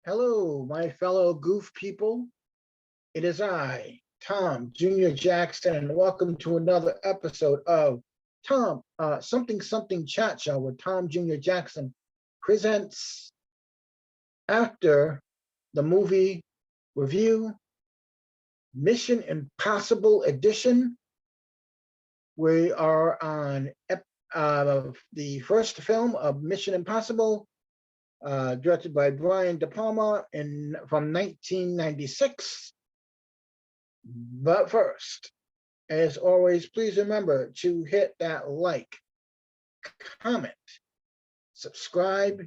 Hello, my fellow goof people. It is I, Tom Jr. Jackson, and welcome to another episode of Something Something Chat Show with Tom Jr. Jackson presents after the movie review Mission Impossible Edition. We are on the first film of Mission Impossible, directed by Brian De Palma from 1996. But first, as always, please remember to hit that like, comment, subscribe,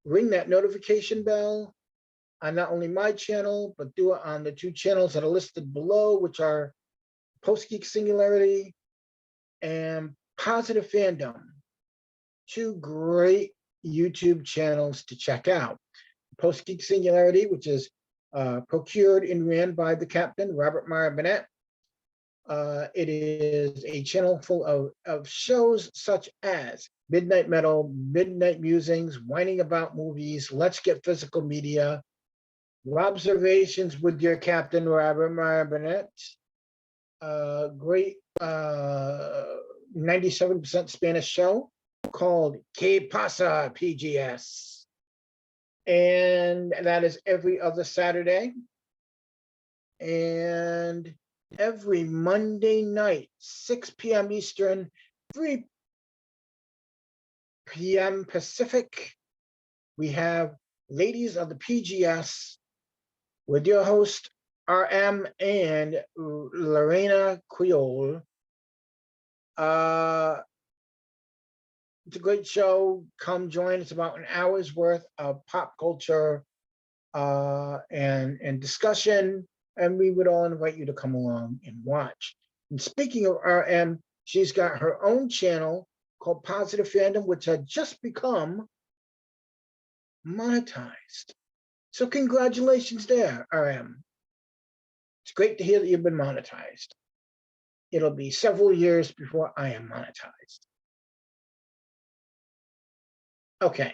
ring that notification bell on not only my channel, but do it on the two channels that are listed below, which are Post Geek Singularity and Positive Fandom. Two great YouTube channels to check out. Post Geek Singularity, which is procured and ran by the captain, Robert Meyer Burnett. It is a channel full of shows such as Midnight Metal, Midnight Musings, Whining About Movies, Let's Get Physical Media, Observations with Your Captain, Robert Meyer Burnett, great 97% Spanish show called Que Pasa PGS. And that is every other Saturday. And every Monday night, 6 p.m. Eastern, 3 p.m. Pacific, we have Ladies of the PGS with your host, RM and Lorena Creole. It's a great show. Come join. It's about an hour's worth of pop culture and discussion. And we would all invite you to come along and watch. And speaking of RM, she's got her own channel called Positive Fandom, which had just become monetized. So congratulations there, RM. It's great to hear that you've been monetized. It'll be several years before I am monetized. Okay.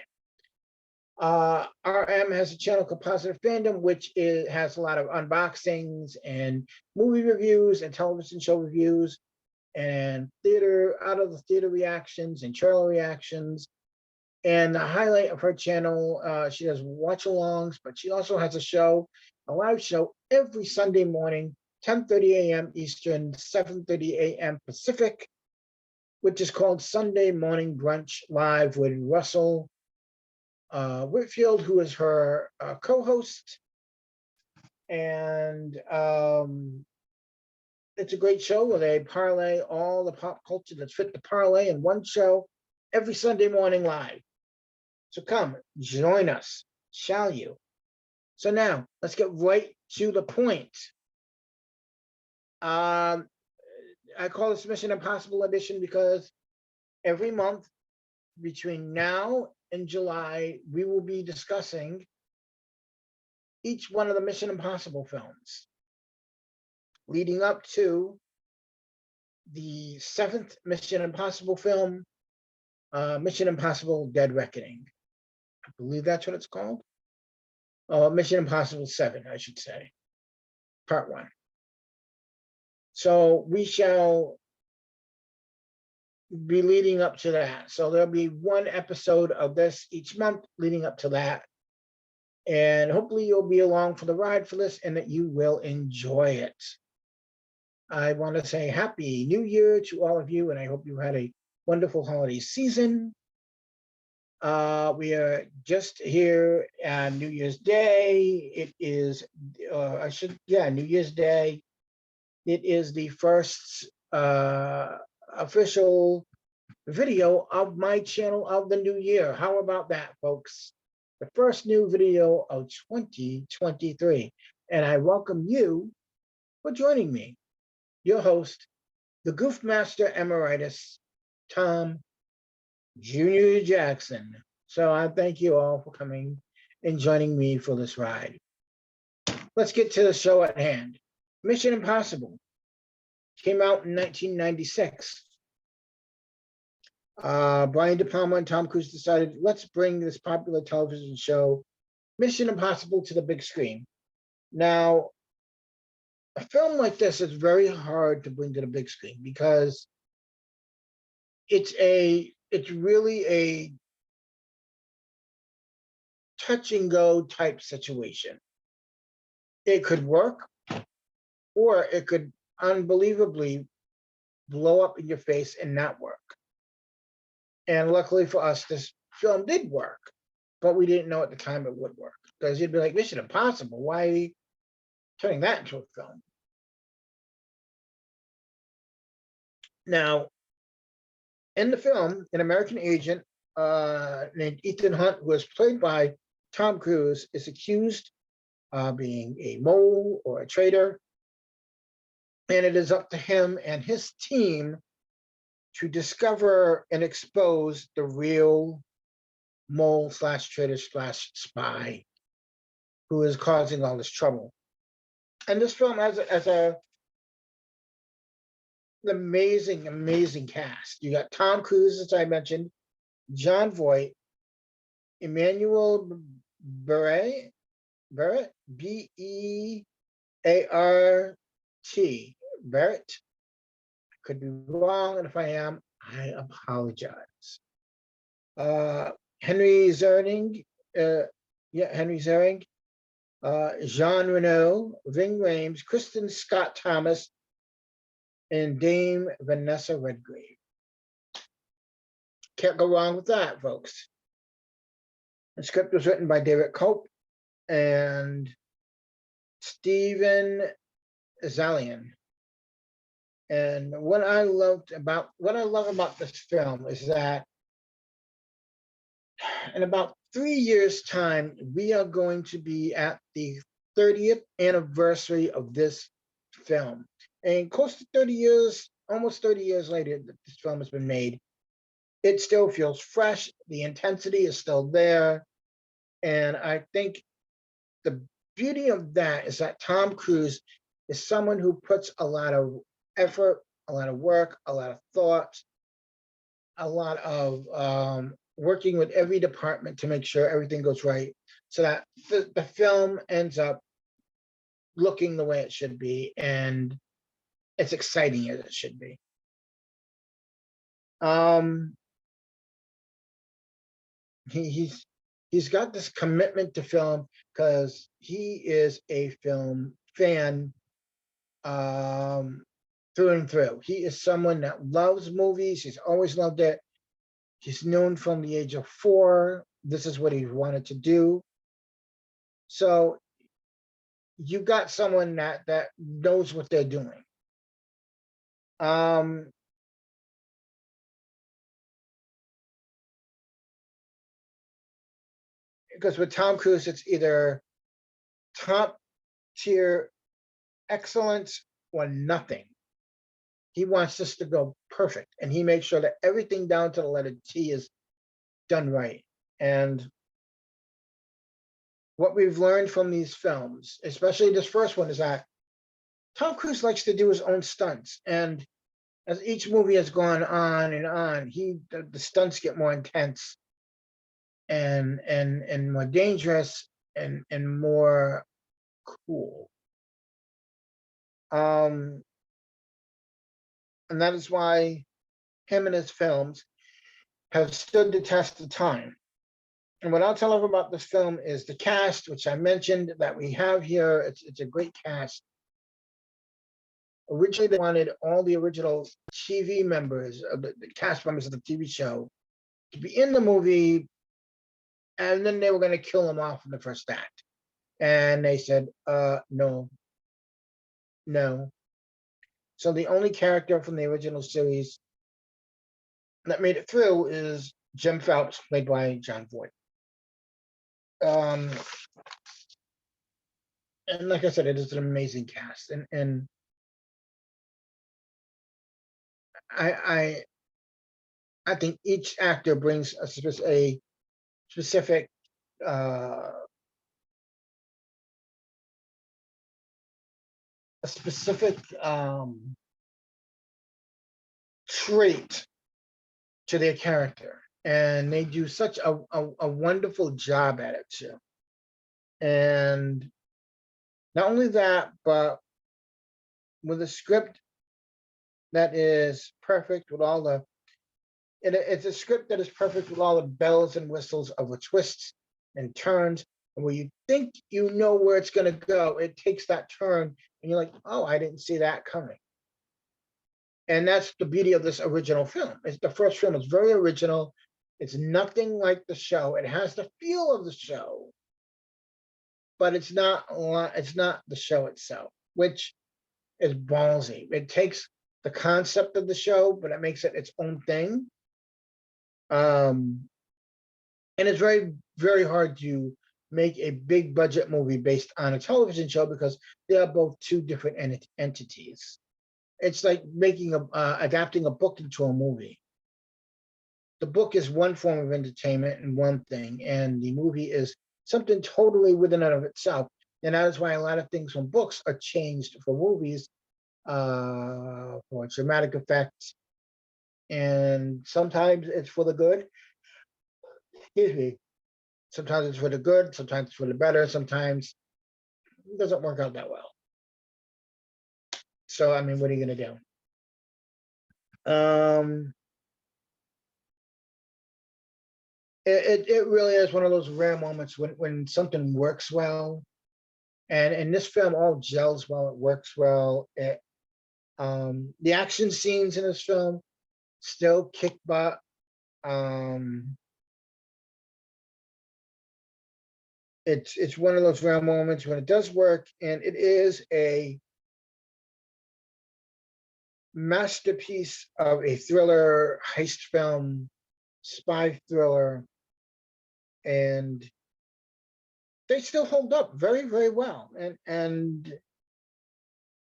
RM has a channel called Positive Fandom, which has a lot of unboxings and movie reviews and television show reviews and out of the theater reactions and trailer reactions. And the highlight of her channel, she does watch-alongs, but she also has a live show every Sunday morning, 10:30 a.m. Eastern, 7:30 a.m. Pacific, which is called Sunday Morning Brunch Live with Russell Whitfield, who is her co-host. And it's a great show where they parlay all the pop culture that's fit the parlay in one show every Sunday morning live. So come, join us, shall you? So now, let's get right to the point. I call this Mission Impossible Edition because every month between now and July, we will be discussing each one of the Mission Impossible films, leading up to the 7th Mission Impossible film, Mission Impossible Dead Reckoning. I believe that's what it's called. Mission Impossible 7, I should say, part 1. So we shall be leading up to that. So there'll be one episode of this each month leading up to that. And hopefully you'll be along for the ride for this and that you will enjoy it. I want to say Happy New Year to all of you, and I hope you had a wonderful holiday season. We are just here on New Year's Day. It is, New Year's Day. It is the first official video of my channel of the new year. How about that, folks? The first new video of 2023. And I welcome you for joining me, your host, the Goof Master Emeritus, Tom Jr. Jackson. So I thank you all for coming and joining me for this ride. Let's get to the show at hand. Mission Impossible came out in 1996. Brian De Palma and Tom Cruise decided, let's bring this popular television show Mission Impossible to the big screen. Now, a film like this is very hard to bring to the big screen because it's really a touch and go type situation. It could work, or it could unbelievably blow up in your face and not work. And luckily for us, this film did work, but we didn't know at the time it would work because you'd be like, Mission Impossible, why are we turning that into a film? Now, in the film, an American agent named Ethan Hunt, who is played by Tom Cruise, is accused of being a mole or a traitor. And it is up to him and his team to discover and expose the real mole slash traitor slash spy who is causing all this trouble. And this film has an amazing cast. You got Tom Cruise, as I mentioned, Jon Voight, Emmanuel Barrett, Beart, Barrett. I could be wrong, and if I am, I apologize. Henry Zering, Henry Zering, Jean Reno, Ving Rhames, Kristen Scott Thomas, and Dame Vanessa Redgrave. Can't go wrong with that, folks. The script was written by David Cope and Stephen Zalian. And what I love about this film is that in about 3 years' time, we are going to be at the 30th anniversary of this film. And close to 30 years, almost 30 years later that this film has been made, it still feels fresh. The intensity is still there. And I think the beauty of that is that Tom Cruise is someone who puts a lot of effort, a lot of work, a lot of thought, a lot of working with every department to make sure everything goes right so that the film ends up looking the way it should be and as exciting as it should be. He's got this commitment to film because he is a film fan through and through. He is someone that loves movies. He's always loved it. He's known from the age of 4. This is what he wanted to do. So you've got someone that knows what they're doing. Because with Tom Cruise, it's either top tier excellence or nothing. He wants this to go perfect, and he makes sure that everything down to the letter T is done right. And what we've learned from these films, especially this first one, is that Tom Cruise likes to do his own stunts. And as each movie has gone on and on, the stunts get more intense and more dangerous and more cool. And that is why him and his films have stood the test of time. And what I'll tell everyone about this film is the cast, which I mentioned that we have here. It's a great cast. Originally, they wanted all the original TV members, of the cast members of the TV show, to be in the movie, and then they were going to kill them off in the first act. And they said, no. So the only character from the original series that made it through is Jim Phelps, played by Jon Voight. And like I said, it is an amazing cast, and I think each actor brings a specific trait to their character, and they do such a wonderful job at it too. And not only that, but with a script that is perfect with all the, it's a script that is perfect with all the bells and whistles of the twists and turns. And where you think you know where it's going to go, it takes that turn and you're like, oh, I didn't see that coming. And that's the beauty of this original film. It's the first film. It's very original. It's nothing like the show. It has the feel of the show, but it's not the show itself, which is ballsy. It takes the concept of the show, but it makes it its own thing. And it's very, very hard to make a big budget movie based on a television show because they are both two different entities. It's like making adapting a book into a movie. The book is one form of entertainment and one thing, and the movie is something totally within and of itself. And that is why a lot of things from books are changed for movies, for dramatic effects, and sometimes it's for the good. Excuse me. Sometimes it's for the good, sometimes it's for the better, sometimes it doesn't work out that well. So, I mean, what are you going to do? It really is one of those rare moments when something works well. And in this film, all gels well, it works well. The action scenes in this film still kick butt. It's one of those rare moments when it does work, and it is a masterpiece of a thriller, heist film, spy thriller, and they still hold up very, very well. And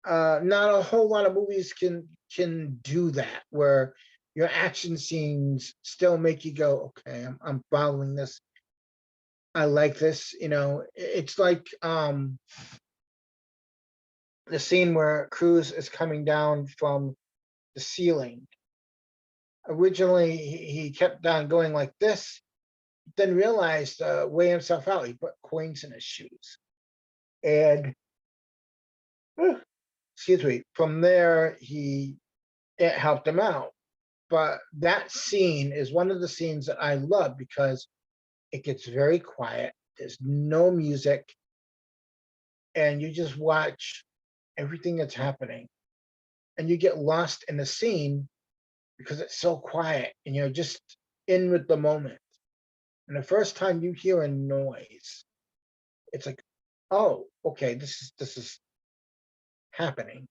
not a whole lot of movies can do that, where your action scenes still make you go, okay, I'm following this. I like this. It's like the scene where Cruz is coming down from the ceiling. Originally, he kept on going like this, then realized weigh himself out. He put coins in his shoes, and excuse me. From there, it helped him out. But that scene is one of the scenes that I love because it gets very quiet. There's no music, and you just watch everything that's happening, and you get lost in the scene because it's so quiet, and you're just in with the moment. And the first time you hear a noise, it's like, oh, okay, this is happening.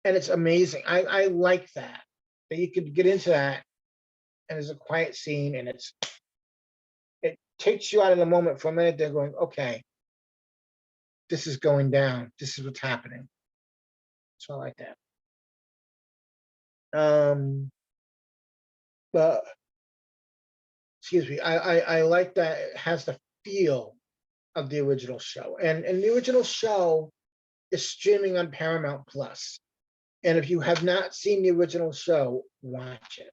And it's amazing. I like that you could get into that, and there's a quiet scene, and it takes you out of the moment for a minute. They're going, okay, this is going down. This is what's happening. So I like that. But excuse me, I like that it has the feel of the original show, and the original show is streaming on Paramount Plus. And if you have not seen the original show, watch it.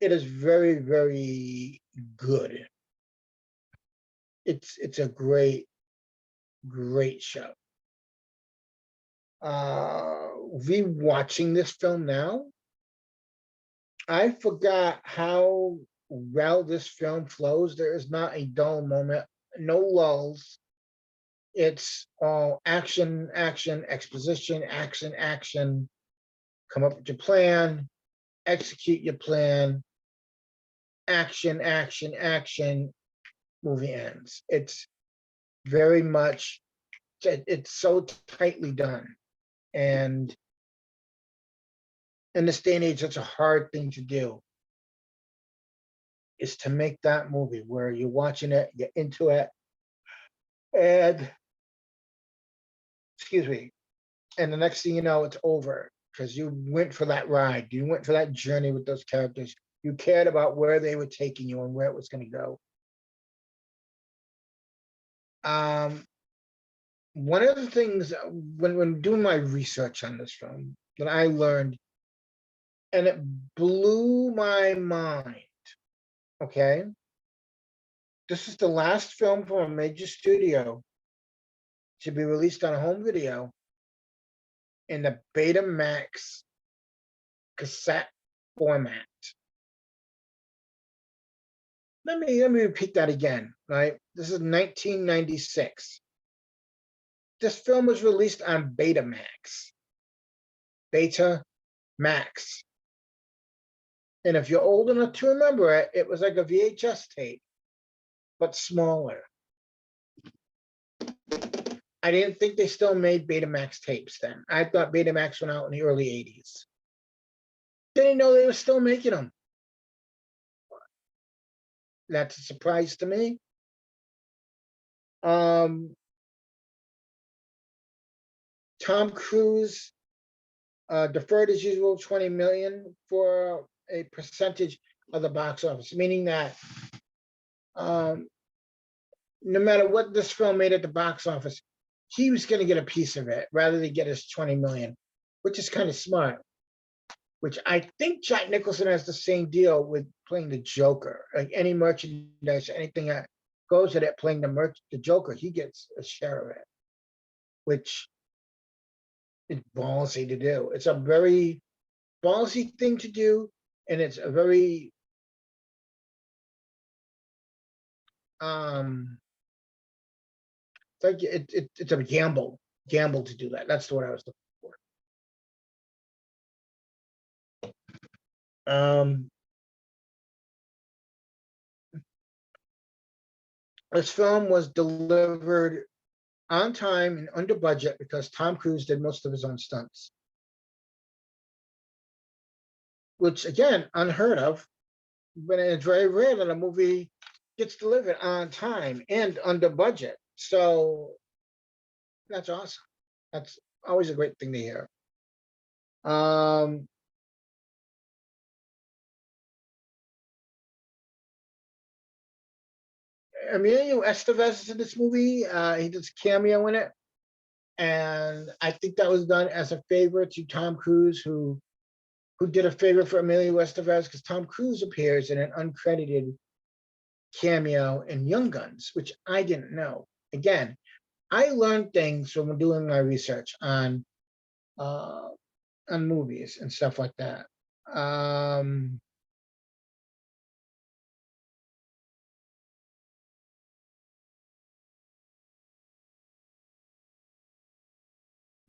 It is very, very good. It's a great, great show. Rewatching this film now, I forgot how well this film flows. There is not a dull moment, no lulls. It's all action, action, exposition, action, action. Come up with your plan, execute your plan, action, action, action, movie ends. It's very much, it's so tightly done. And in this day and age, it's a hard thing to do, is to make that movie where you're watching it, you're into it, and excuse me, and the next thing you know, it's over because you went for that ride, you went for that journey with those characters, you cared about where they were taking you and where it was going to go. One of the things when doing my research on this film that I learned, and it blew my mind, okay? This is the last film from a major studio to be released on home video in the Betamax cassette format. Let me repeat that again, right? This is 1996. This film was released on Betamax. Betamax. And if you're old enough to remember it, it was like a VHS tape, but smaller. I didn't think they still made Betamax tapes then. I thought Betamax went out in the early 80s. Didn't know they were still making them. That's a surprise to me. Tom Cruise deferred as usual 20 million for a percentage of the box office, meaning that no matter what this film made at the box office, he was going to get a piece of it rather than get his 20 million, which is kind of smart. Which I think Jack Nicholson has the same deal with playing the Joker. Like any merchandise, anything that goes with it, playing the Joker, he gets a share of it, which is ballsy to do. It's a very ballsy thing to do, and it's a very it's like it's a gamble to do that. That's what I was looking for. This film was delivered on time and under budget because Tom Cruise did most of his own stunts, which again, unheard of. But it's very rare that a movie gets delivered on time and under budget. So that's awesome. That's always a great thing to hear. Emilio Estevez is in this movie. He does a cameo in it. And I think that was done as a favor to Tom Cruise, who did a favor for Emilio Estevez, because Tom Cruise appears in an uncredited cameo in Young Guns, which I didn't know. Again, I learned things from doing my research on movies and stuff like that.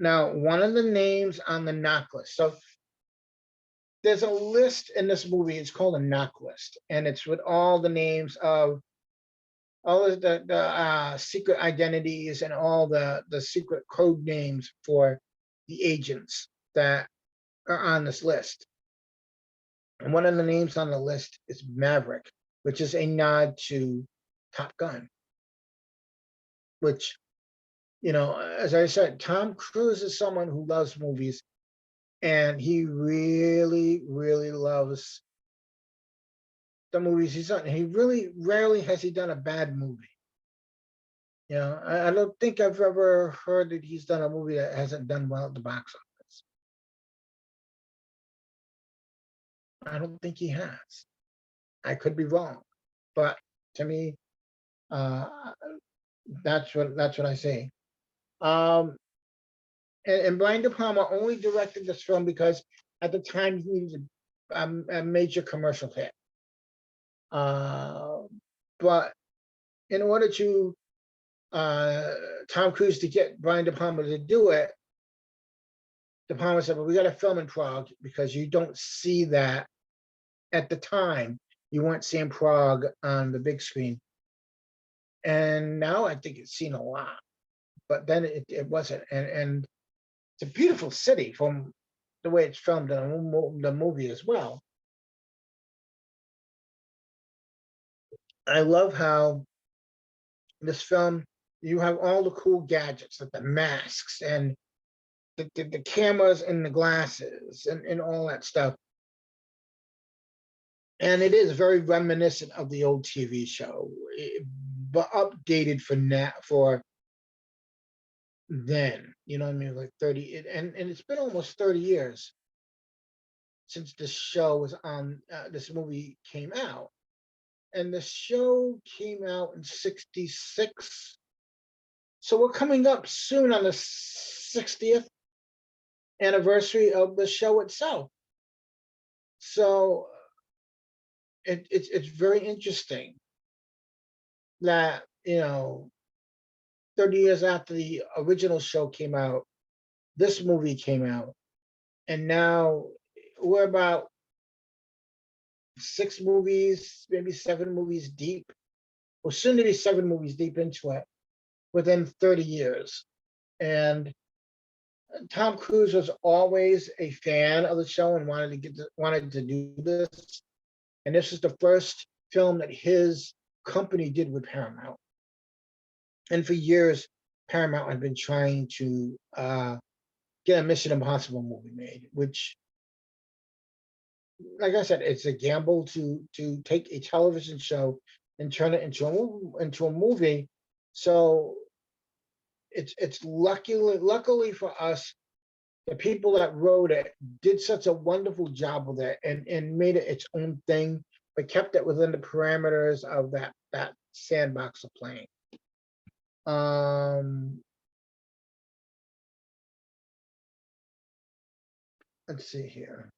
Now, one of the names on the knock list. So there's a list in this movie. It's called a knock list, and it's with all the names of all of the secret identities and all the secret code names for the agents that are on this list. And one of the names on the list is Maverick, which is a nod to Top Gun, which, you know, as I said, Tom Cruise is someone who loves movies, and he really, really loves the movies he's done. He really rarely has he done a bad movie. You know, I don't think I've ever heard that he's done a movie that hasn't done well at the box office. I don't think he has. I could be wrong, but to me, that's what I say. And Brian De Palma only directed this film because at the time he needed a major commercial hit. But in order to Tom Cruise to get Brian De Palma to do it, De Palma said, "Well, we got to film in Prague because you don't see that at the time. You weren't seeing Prague on the big screen, and now I think it's seen a lot, but then it wasn't. And it's a beautiful city from the way it's filmed in the movie as well. I love how this film, you have all the cool gadgets, like the masks and the cameras and the glasses and all that stuff. And it is very reminiscent of the old TV show, but updated for then. You know what I mean? Like 30, and it's been almost 30 years since this show was on. This movie came out, and the show came out in '66. So we're coming up soon on the 60th anniversary of the show itself. So it's very interesting that 30 years after the original show came out, this movie came out, and now we're about 6 movies, maybe 7 movies deep, or soon to be 7 movies deep into it within 30 years. And Tom Cruise was always a fan of the show and wanted to do this. And this is the first film that his company did with Paramount. And for years, Paramount had been trying to get a Mission Impossible movie made, which, like I said, it's a gamble to take a television show and turn it into a movie. So it's luckily for us, the people that wrote it did such a wonderful job with it and made it its own thing, but kept it within the parameters of that sandbox of playing. Let's see here.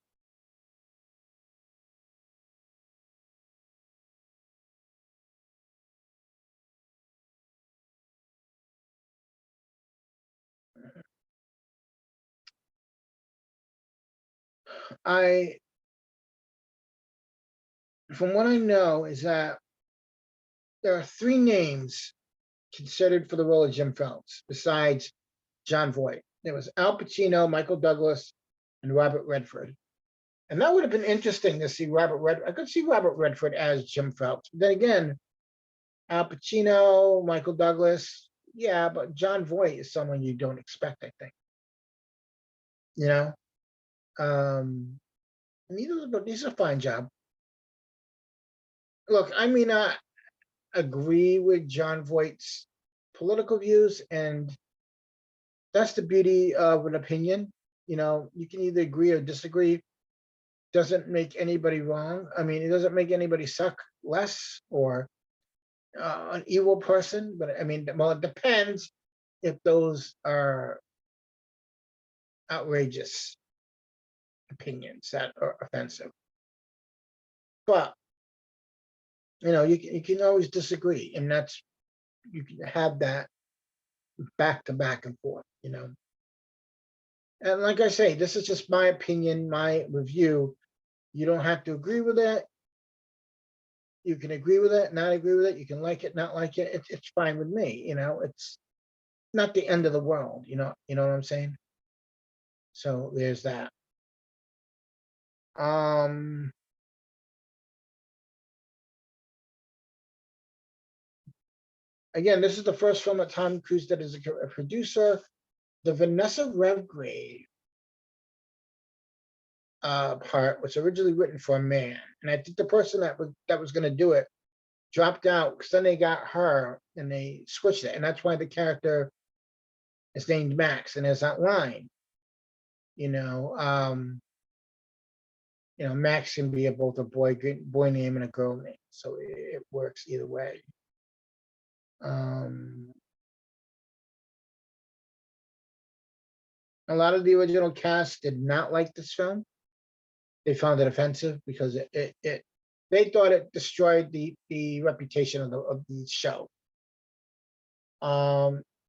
From what I know, is that there are 3 names considered for the role of Jim Phelps besides Jon Voight. There was Al Pacino, Michael Douglas, and Robert Redford. And that would have been interesting to see Robert Redford. I could see Robert Redford as Jim Phelps. But then again, Al Pacino, Michael Douglas, yeah, but Jon Voight is someone you don't expect, I think. You know? And he does a fine job. Look, I may not agree with Jon Voight's political views, and that's the beauty of an opinion. You can either agree or disagree. Doesn't make anybody wrong. I mean, it doesn't make anybody suck less or an evil person. But I mean, well, it depends if those are outrageous opinions that are offensive. But you can always disagree, and you can have that back to back and forth. And like I say, this is just my opinion, my review. You don't have to agree with it. You can agree with it, not agree with it. You can like it, not like it. It's fine with me. It's not the end of the world. You know what I'm saying? So there's that. Again, this is the first film that Tom Cruise did as a producer. The Vanessa Redgrave part was originally written for a man, and I think the person that was going to do it dropped out because then they got her and they switched it, and that's why the character is named Max. And there's that line, Max can be both a boy name and a girl name, so it works either way. A lot of the original cast did not like this film. They found it offensive because they thought it destroyed the reputation of the show.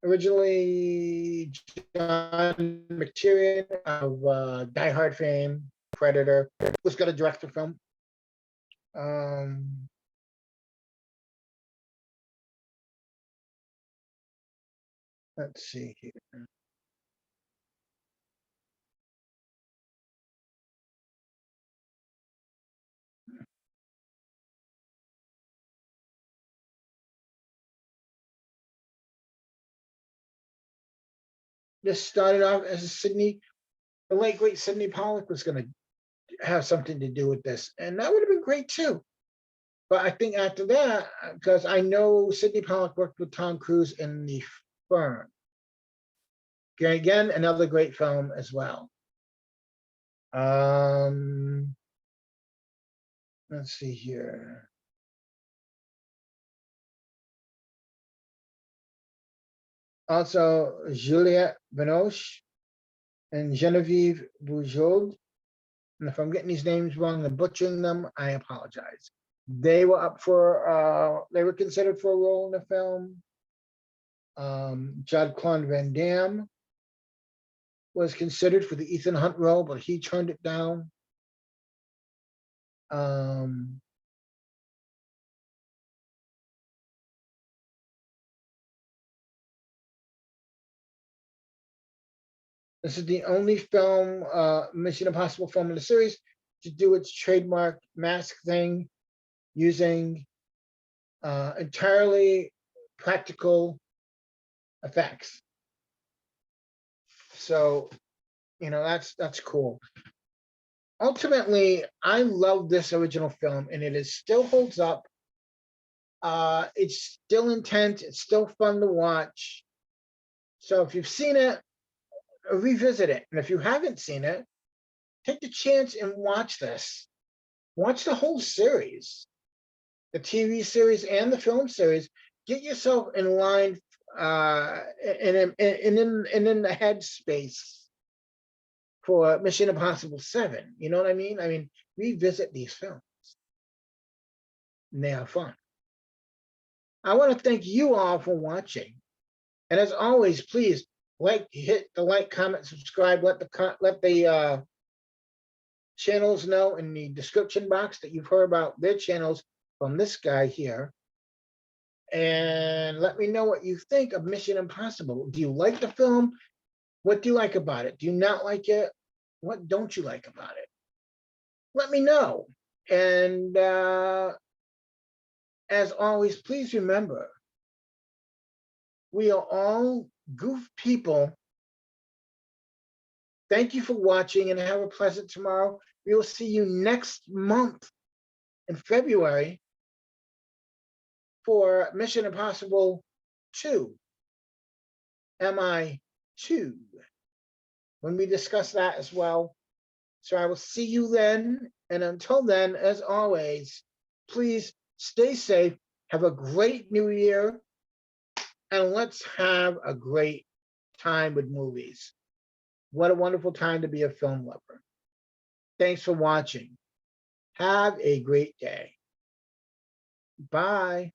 Originally, John McTiernan of Die Hard fame, Predator, was going to direct the film. Let's see here. This started off as the late great Sidney Pollack was going to have something to do with this, and that would have been great too. But I think after that, because I know Sidney Pollack worked with Tom Cruise in The Firm. Again, another great film as well. Let's see here. Also, Juliette Binoche and Genevieve Bujold. And if I'm getting these names wrong and butchering them, I apologize. They were up for, they were considered for a role in the film. Jean-Claude Van Damme was considered for the Ethan Hunt role, but he turned it down. This is the only film, Mission Impossible film in the series to do its trademark mask thing using entirely practical effects. So, you know, that's cool. Ultimately, I love this original film, and it still holds up. It's still intense. It's still fun to watch. So if you've seen it, revisit it. And if you haven't seen it, take the chance and watch this. Watch the whole series, the TV series and the film series. Get yourself in line and in the headspace for Mission Impossible 7. You know what I mean? I mean, revisit these films. And they are fun. I want to thank you all for watching. And as always, please hit the like, comment, subscribe, let the channels know in the description box that you've heard about their channels from this guy here. And let me know what you think of Mission Impossible. Do you like the film? What do you like about it? Do you not like it? What don't you like about it? Let me know. And as always, please remember, we are all goof people. Thank you for watching and have a pleasant tomorrow. We will see you next month in February for Mission Impossible 2, MI2, when we discuss that as well. So I will see you then. And until then, as always, please stay safe. Have a great new year. And let's have a great time with movies. What a wonderful time to be a film lover. Thanks for watching. Have a great day. Bye.